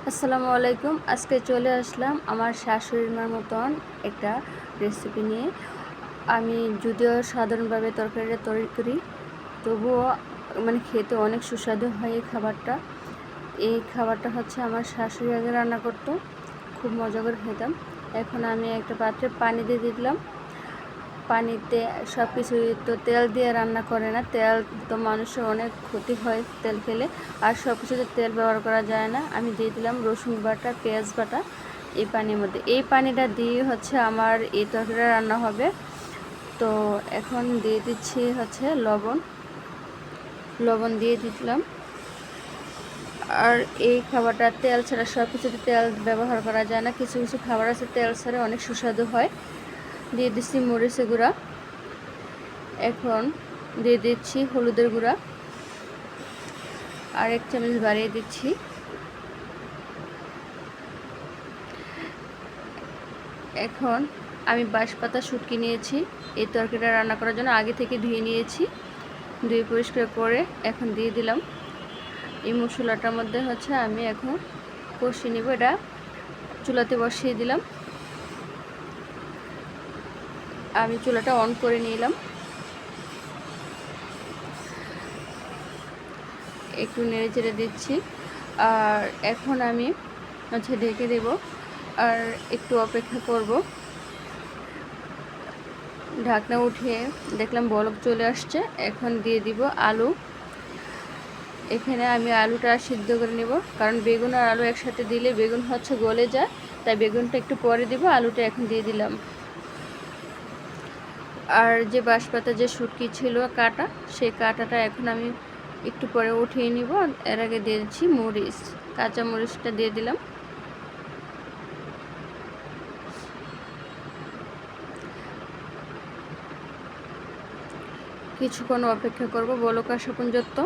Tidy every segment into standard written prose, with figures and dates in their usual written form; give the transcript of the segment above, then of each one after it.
আসসালামু আলাইকুম। আজকে চলে আসলাম আমার শাশুড়ির মার মতন একটা রেসিপি নিয়ে। আমি যদিও সাধারণভাবে তরকারিটা তৈরি করি, তবুও খেতে অনেক সুস্বাদু হয় এই খাবারটা। এই খাবারটা হচ্ছে আমার শাশুড়ি আগে রান্না করতো, খুব মজা করে খেতাম। এখন আমি একটা পাত্রে পানি দিয়ে দিলাম। পানিতে সব কিছু তো তেল দিয়ে রান্না করে না, তেল তো মানুষের অনেক ক্ষতি হয় তেল খেলে, আর সব কিছুতে তেল ব্যবহার করা যায় না। আমি দিয়ে দিলাম রসুন বাটা, পেঁয়াজ বাটা এই পানির মধ্যে। এই পানিটা দিয়ে হচ্ছে আমার এই তরকারিটা রান্না হবে। তো এখন দিয়ে দিচ্ছি হচ্ছে লবণ দিয়ে দিলাম। আর এই খাবারটা তেল ছাড়া, সব কিছুতে তেল ব্যবহার করা যায় না, কিছু কিছু খাবার আছে তেল ছাড়া অনেক সুস্বাদু হয়। দিয়ে দিচ্ছি মরিচের গুঁড়া। এখন দিয়ে দিচ্ছি হলুদের গুঁড়া, আর 1 চামচ বাড়িয়ে দিচ্ছি। এখন আমি বাঁশপাতা শুটকি নিয়েছি এই তরকারিটা রান্না করার জন্য, আগে থেকে ধুয়ে নিয়েছি, ধুয়ে পরিষ্কার করে এখন দিয়ে দিলাম। এই মশলাটার মধ্যে হচ্ছে আমি এখন কষিয়ে নেব। এটা চুলাতে বসিয়ে দিলাম, আমি চুলাটা অন করে নিলাম। একটু নেড়ে চেড়ে দিচ্ছি, আর এখন আমি হচ্ছে ঢেকে দেব আর একটু অপেক্ষা করব। ঢাকনা উঠিয়ে দেখলাম বলক চলে আসছে। এখন দিয়ে দিব আলু। এখানে আমি আলুটা সিদ্ধ করে নেব, কারণ বেগুন আর আলু একসাথে দিলে বেগুন হচ্ছে গলে যায়, তাই বেগুনটা একটু পরে দিব, আলুটা এখন দিয়ে দিলাম। আর যে বাঁশপাতা যে শুটকি ছিল কাটা, সেই কাটাটা এখন আমি একটু পরে উঠিয়ে নিব। এর আগে দিয়ে দিচ্ছি মরিচ, কাঁচা মরিচটা দিয়ে দিলাম। কিছুক্ষণ অপেক্ষা করব বলক আসা পর্যন্ত।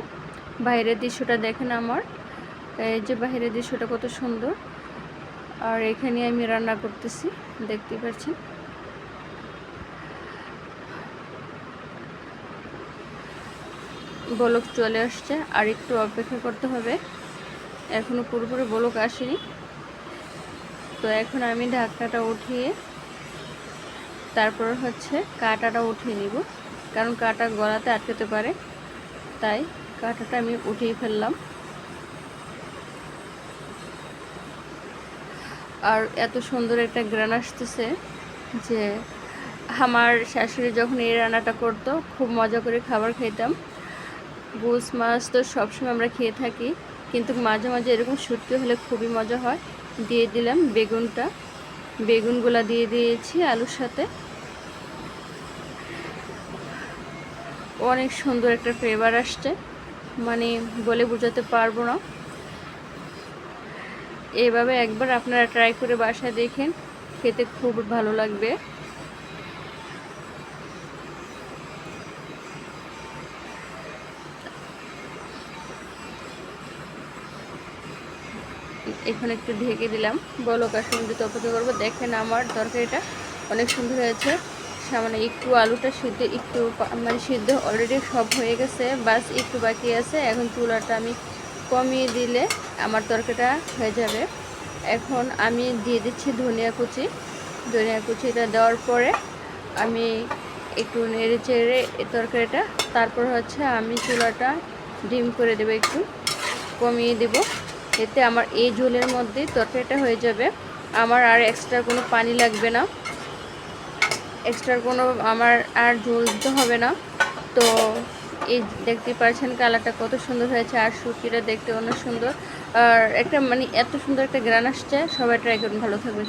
বাইরের দৃশ্যটা দেখেন আমার, এই যে বাইরের দৃশ্যটা কত সুন্দর। আর এখানে আমি রান্না করতেছি, দেখতে পাচ্ছেন। বলক চলে আসছে, আর একটু অপেক্ষা করতে হবে, এখনো পুরোপুরি বলক আসেনি। তো এখন আমি ঢাকনাটা উঠিয়ে তারপর হচ্ছে কাঁটাটা উঠিয়ে নিব, কারণ কাঁটা গলাতে আটকাতে পারে, তাই কাঁটাটা আমি উঠিয়ে ফেললাম। আর এত সুন্দর একটা ঘ্রাণ আসতেছে যে আমার শাশুড়ি যখন এই রান্নাটা করতো খুব মজা করে খাবার খেতাম। গোস মাছ তো সবসময় আমরা খেয়ে থাকি, কিন্তু মাঝে মাঝে এরকম শুটকি হলে খুবই মজা হয়। দিয়ে দিলাম বেগুনগুলা দিয়ে দিয়েছি আলুর সাথে। অনেক সুন্দর একটা ফ্লেভার আসছে, বলে বোঝাতে পারবো না। এভাবে একবার আপনারা ট্রাই করে বাসায় দেখেন, খেতে খুব ভালো লাগবে। এখন একটু ঢেকে দিলাম, বলক আসা পর্যন্ত অপেক্ষা করবো। দেখেন আমার তরকারিটা অনেক সুন্দর হয়েছে। সামান্য একটু আলুটা সিদ্ধ, একটু সিদ্ধ অলরেডি সব হয়ে গেছে, বাস একটু বাকি আছে। এখন চুলাটা আমি কমিয়ে দিলে আমার তরকারিটা হয়ে যাবে। এখন আমি দিয়ে দিচ্ছি ধনিয়া কুচিটা দেওয়ার পরে আমি একটু নেড়ে চেড়ে এই তরকারিটা, তারপর হচ্ছে আমি চুলাটা ডিম করে দেবো, একটু কমিয়ে দেব। এতে আমার এই ঝোলের মধ্যে তরকারিটা হয়ে যাবে, আমার আর এক্সট্রা কোনো পানি লাগবে না, এক্সট্রা কোনো আমার আর ঝোল দিতে হবে না। তো এই দেখতে পাচ্ছেন কালারটা কত সুন্দর হয়েছে, আর শুটকিটা দেখতে অনেক সুন্দর, আর একটা এত সুন্দর একটা ঘ্রাণ আসছে। সবাই ট্রাই করুন, ভালো থাকবে।